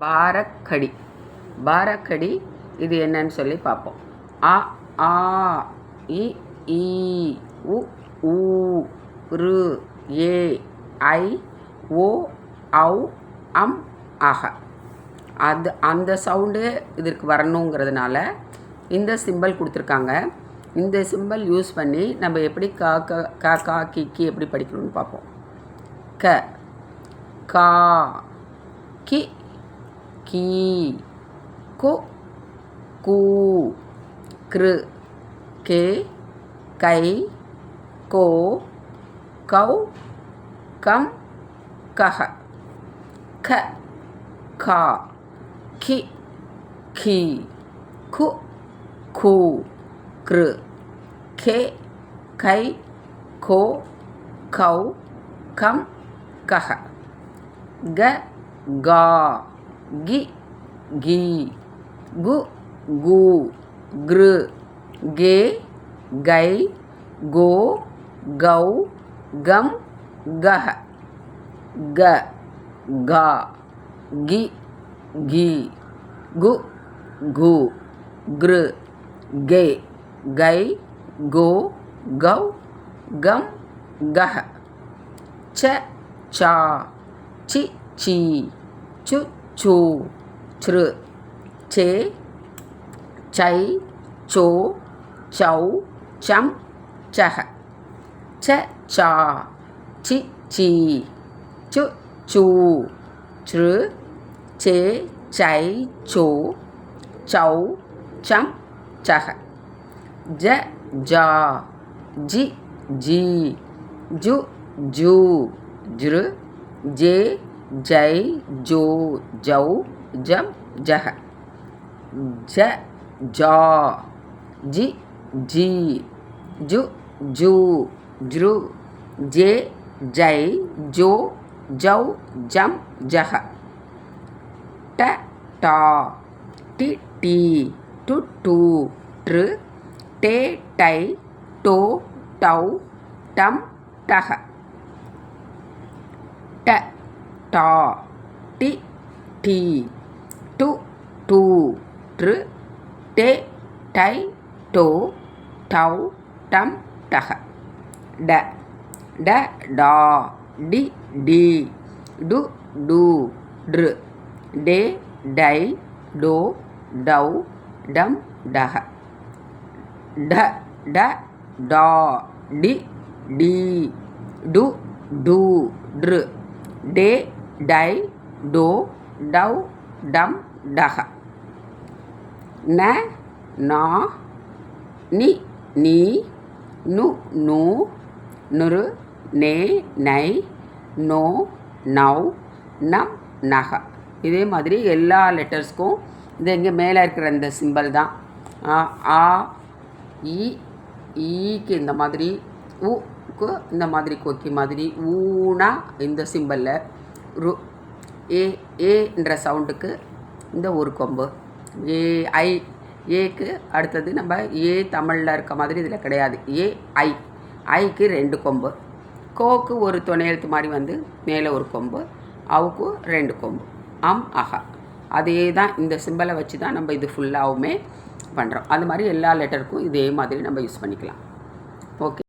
பாரக்கடி. பாரக்கடி இது என்னன்னு சொல்லி பார்ப்போம். அ ஆ இ ஈ உ ஊ ரு ஏ ஐ ஓ ஔ அம் அஹ. அந்த சவுண்டு இதற்கு வரணுங்கிறதுனால இந்த சிம்பல் கொடுத்துருக்காங்க. இந்த சிம்பல் யூஸ் பண்ணி நம்ம எப்படி கா கி எப்படி படிக்கணும்னு பார்ப்போம். க கா கி கீ கு கூ கிரு கே கை கோ கௌ கம் கஹ. க கா கி கீ கு கூ கிரு கே கை கோ கௌ கம் கஹ. க கா கி கீ கு கூ கிரு கே கை கோ கௌ கம் கஹ. க கா கி கீ கு கூ கிரு கே கை கோ கௌ கம் கஹ. ச சா சி சீ சு சூ ச்ரு சே சை சோ சௌ சம் சஹ. ச சா சி சீ சு சூ ச்ரு சே சை சோ சௌ சம் சஹ. ஜ ஜா ஜி ஜீ ஜு ஜூ ஜ்ரு ஜே ஜை ஜோ ஜௌ ஜம் ஜஹ. ஜ ஜா ஜி ஜீ ஜு ஜூ ஜ்ரு ஜே ஜை ஜோ ஜௌ ஜம் ஜஹ. ட டா டி டீ டு டூ ட்ரு டே டை டோ டௌ டம் டஹ. ட டா டி டீ டு டூ ட்ரு டே டை டோ டௌ டம் டஹ. ட ட டா டி டீ டு டூ ட்ரு டே டை டோ டௌ டம் டஹ. ட ட டா டி டீ டு டூ ட்ரு டே டை டோ டௌ டம் டஹ. ந நா நி நீ நு நூ நுரு நே நை நோ நௌ நம் நஹ. இதே மாதிரி எல்லா லெட்டர்ஸ்க்கும் இது இங்கே மேலே இருக்கிற இந்த சிம்பல் தான். ஆ ஈக்கு இந்த மாதிரி, உக்கு இந்த மாதிரி கொக்கி மாதிரி, ஊனா இந்த சிம்பலில், ரு ஏன்ற சவுண்டுக்கு இந்த ஒரு கொம்பு, ஏக்கு அடுத்தது நம்ம ஏ தமிழில் இருக்க மாதிரி இதில் கிடையாது. ஐக்கு 2 கொம்பு, கோக்கு ஒரு துணை எழுத்து மாதிரி வந்து மேலே ஒரு கொம்பு, அவுக்கு 2 கொம்பு, அம் அஹா. அதே தான் இந்த சிம்பலை வச்சு தான் நம்ம இது ஃபுல்லாகவுமே பண்ணுறோம். அது மாதிரி எல்லா லெட்டருக்கும் இதே மாதிரி நம்ம யூஸ் பண்ணிக்கலாம். ஓகே.